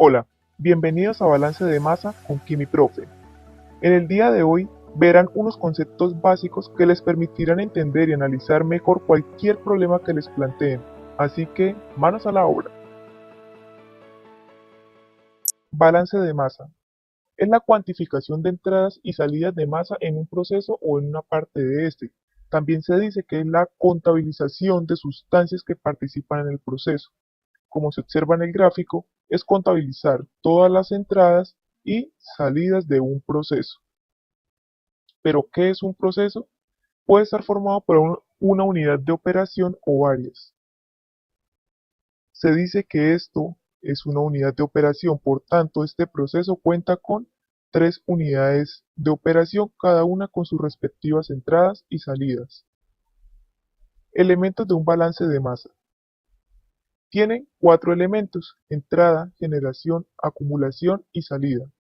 Hola, bienvenidos a Balance de Masa con Kimi Profe. En el día de hoy verán unos conceptos básicos que les permitirán entender y analizar mejor cualquier problema que les planteen, así que manos a la obra. Balance de masa. Es la cuantificación de entradas y salidas de masa en un proceso o en una parte de este. También se dice que es la contabilización de sustancias que participan en el proceso. Como se observa en el gráfico, es contabilizar todas las entradas y salidas de un proceso. ¿Pero qué es un proceso? Puede estar formado por una unidad de operación o varias. Se dice que esto es una unidad de operación, por tanto este proceso cuenta con 3 unidades de operación, cada una con sus respectivas entradas y salidas. Elementos de un balance de masa. Tienen 4 elementos: entrada, generación, acumulación y salida.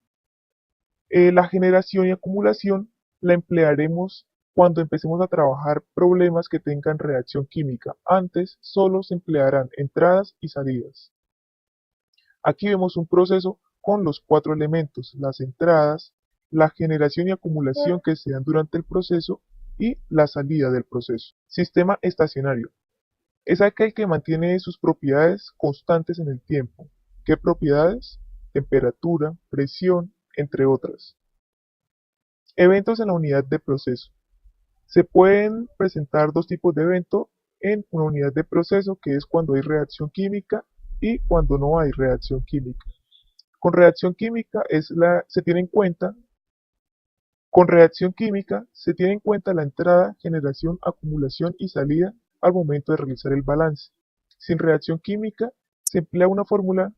La generación y acumulación la emplearemos cuando empecemos a trabajar problemas que tengan reacción química. Antes solo se emplearán entradas y salidas. Aquí vemos un proceso con los 4 elementos: las entradas, la generación y acumulación que se dan durante el proceso y la salida del proceso. Sistema estacionario. Es aquel que mantiene sus propiedades constantes en el tiempo. ¿Qué propiedades? Temperatura, presión, entre otras. Eventos en la unidad de proceso. Se pueden presentar dos tipos de evento en una unidad de proceso, que es cuando hay reacción química y cuando no hay reacción química. Con reacción química se tiene en cuenta Con reacción química se tiene en cuenta la entrada, generación, acumulación y salida al momento de realizar el balance. Sin reacción química se emplea una fórmula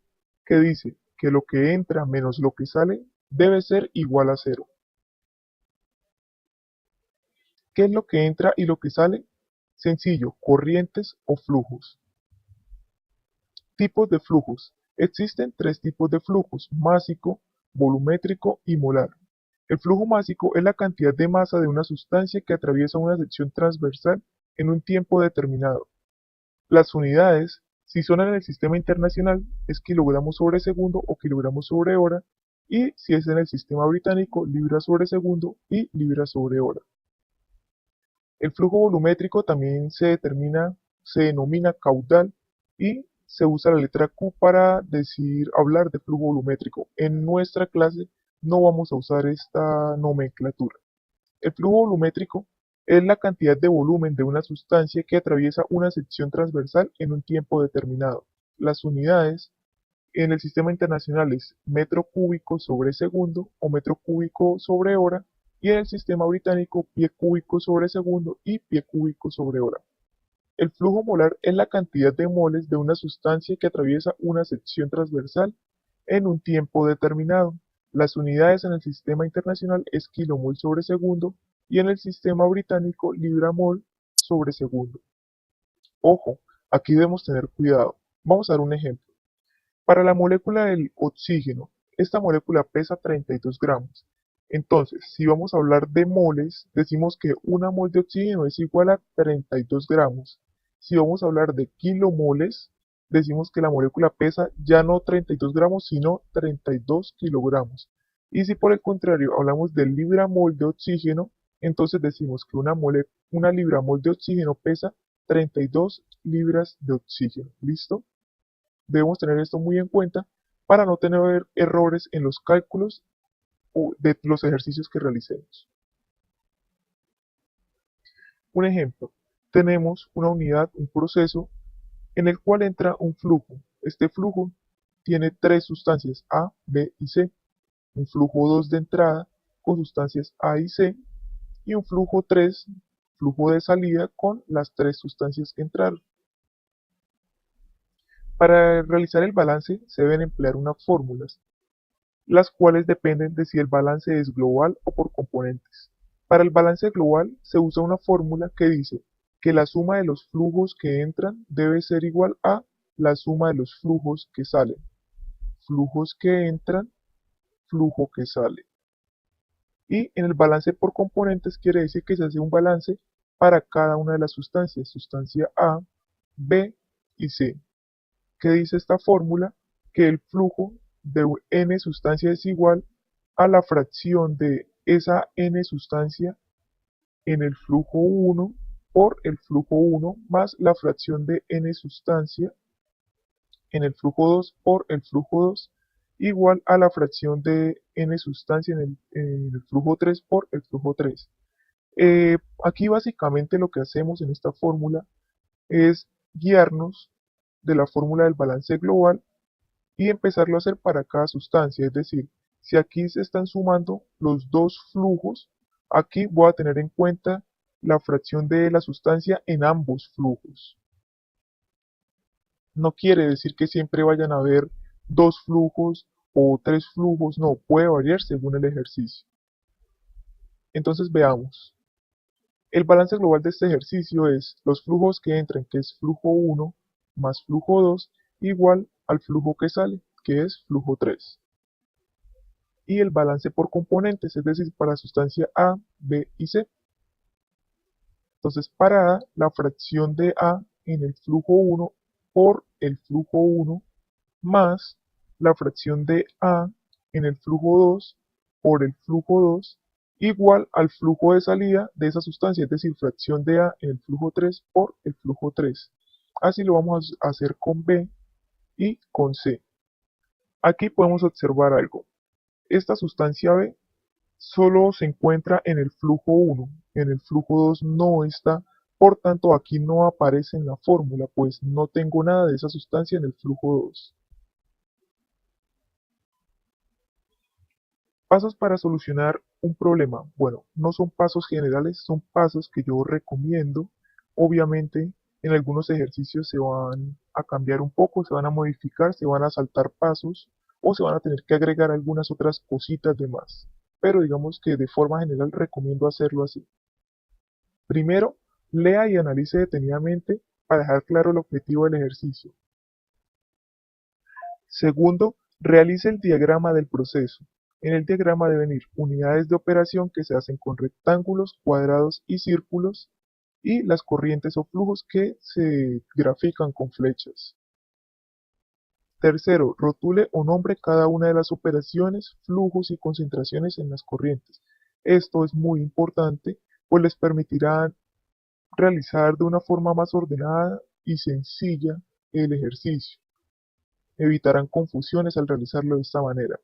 que dice que lo que entra menos lo que sale debe ser igual a cero. ¿Qué es lo que entra y lo que sale? Sencillo: corrientes o flujos. Tipos de flujos. Existen 3 tipos de flujos: másico, volumétrico y molar. El flujo másico es la cantidad de masa de una sustancia que atraviesa una sección transversal en un tiempo determinado. Las unidades, si son en el sistema internacional, es kilogramos sobre segundo o kilogramos sobre hora, y si es en el sistema británico, libras sobre segundo y libras sobre hora. El flujo volumétrico también se denomina caudal, y se usa la letra Q para hablar de flujo volumétrico. En nuestra clase no vamos a usar esta nomenclatura. El flujo volumétrico es la cantidad de volumen de una sustancia que atraviesa una sección transversal en un tiempo determinado. Las unidades en el sistema internacional es metro cúbico sobre segundo o metro cúbico sobre hora, y en el sistema británico pie cúbico sobre segundo y pie cúbico sobre hora. El flujo molar es la cantidad de moles de una sustancia que atraviesa una sección transversal en un tiempo determinado. Las unidades en el sistema internacional es kilomol sobre segundo y en el sistema británico libra-mol sobre segundo. Ojo, aquí debemos tener cuidado. Vamos a dar un ejemplo. Para la molécula del oxígeno, esta molécula pesa 32 gramos. Entonces, si vamos a hablar de moles, decimos que una mol de oxígeno es igual a 32 gramos. Si vamos a hablar de kilomoles, decimos que la molécula pesa ya no 32 gramos, sino 32 kilogramos. Y si por el contrario hablamos de libra-mol de oxígeno, entonces decimos que una libra-mol de oxígeno pesa 32 libras de oxígeno. ¿Listo? Debemos tener esto muy en cuenta para no tener errores en los cálculos o de los ejercicios que realicemos. Un ejemplo: tenemos una unidad, un proceso, en el cual entra un flujo. Este flujo tiene 3 sustancias, A, B y C. Un flujo 2 de entrada con sustancias A y C, y un flujo 3, flujo de salida, con las 3 sustancias que entraron. Para realizar el balance se deben emplear unas fórmulas, las cuales dependen de si el balance es global o por componentes. Para el balance global se usa una fórmula que dice que la suma de los flujos que entran debe ser igual a la suma de los flujos que salen. Flujos que entran, flujo que sale. Y en el balance por componentes quiere decir que se hace un balance para cada una de las sustancias: sustancia A, B y C. ¿Qué dice esta fórmula? Que el flujo de n sustancia es igual a la fracción de esa n sustancia en el flujo 1 por el flujo 1 más la fracción de n sustancia en el flujo 2 por el flujo 2 igual a la fracción de n sustancia en el flujo 3 por el flujo 3. Aquí básicamente lo que hacemos en esta fórmula es guiarnos de la fórmula del balance global y empezarlo a hacer para cada sustancia. Es decir, si aquí se están sumando los dos flujos, aquí voy a tener en cuenta la fracción de la sustancia en ambos flujos. No quiere decir que siempre vayan a haber dos flujos o tres flujos, no, puede variar según el ejercicio. Entonces veamos. El balance global de este ejercicio es los flujos que entran, que es flujo 1 más flujo 2, igual al flujo que sale, que es flujo 3. Y el balance por componentes, es decir, para sustancia A, B y C. Entonces, para A, la fracción de A en el flujo 1 por el flujo 1 más la fracción de A en el flujo 2 por el flujo 2 igual al flujo de salida de esa sustancia, es decir, fracción de A en el flujo 3 por el flujo 3. Así lo vamos a hacer con B y con C. Aquí podemos observar algo. Esta sustancia B solo se encuentra en el flujo 1, en el flujo 2 no está, por tanto aquí no aparece en la fórmula, pues no tengo nada de esa sustancia en el flujo 2. Pasos para solucionar un problema. Bueno, no son pasos generales, son pasos que yo recomiendo. Obviamente, en algunos ejercicios se van a cambiar un poco, se van a modificar, se van a saltar pasos o se van a tener que agregar algunas otras cositas de más. Pero digamos que de forma general recomiendo hacerlo así. Primero, lea y analice detenidamente para dejar claro el objetivo del ejercicio. Segundo, realice el diagrama del proceso. En el diagrama deben ir unidades de operación que se hacen con rectángulos, cuadrados y círculos y las corrientes o flujos que se grafican con flechas. Tercero, rotule o nombre cada una de las operaciones, flujos y concentraciones en las corrientes. Esto es muy importante, pues les permitirá realizar de una forma más ordenada y sencilla el ejercicio. Evitarán confusiones al realizarlo de esta manera.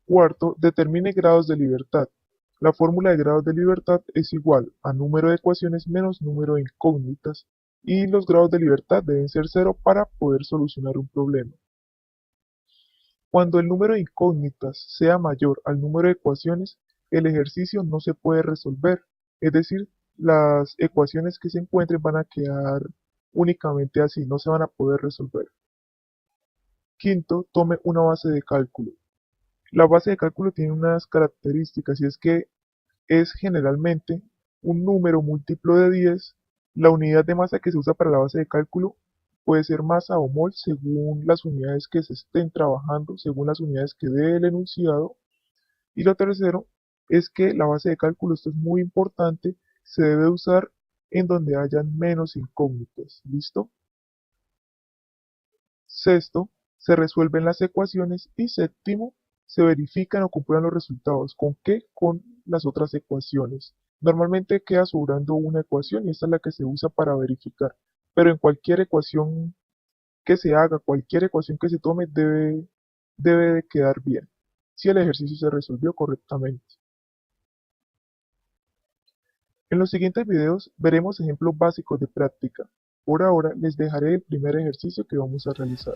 Cuarto, determine grados de libertad. La fórmula de grados de libertad es igual a número de ecuaciones menos número de incógnitas, y los grados de libertad deben ser cero para poder solucionar un problema. Cuando el número de incógnitas sea mayor al número de ecuaciones, el ejercicio no se puede resolver, es decir, las ecuaciones que se encuentren van a quedar únicamente así, no se van a poder resolver. Quinto, tome una base de cálculo. La base de cálculo tiene unas características y es que es generalmente un número múltiplo de 10. La unidad de masa que se usa para la base de cálculo puede ser masa o mol según las unidades que se estén trabajando, según las unidades que dé el enunciado. Y lo tercero es que la base de cálculo, esto es muy importante, se debe usar en donde hayan menos incógnitas. ¿Listo? Sexto, se resuelven las ecuaciones y séptimo, se verifican o comprueban los resultados. ¿Con qué? Con las otras ecuaciones. Normalmente queda sobrando una ecuación y esta es la que se usa para verificar. Pero en cualquier ecuación que se haga, cualquier ecuación que se tome, debe de quedar bien, si el ejercicio se resolvió correctamente. En los siguientes videos veremos ejemplos básicos de práctica. Por ahora les dejaré el primer ejercicio que vamos a realizar.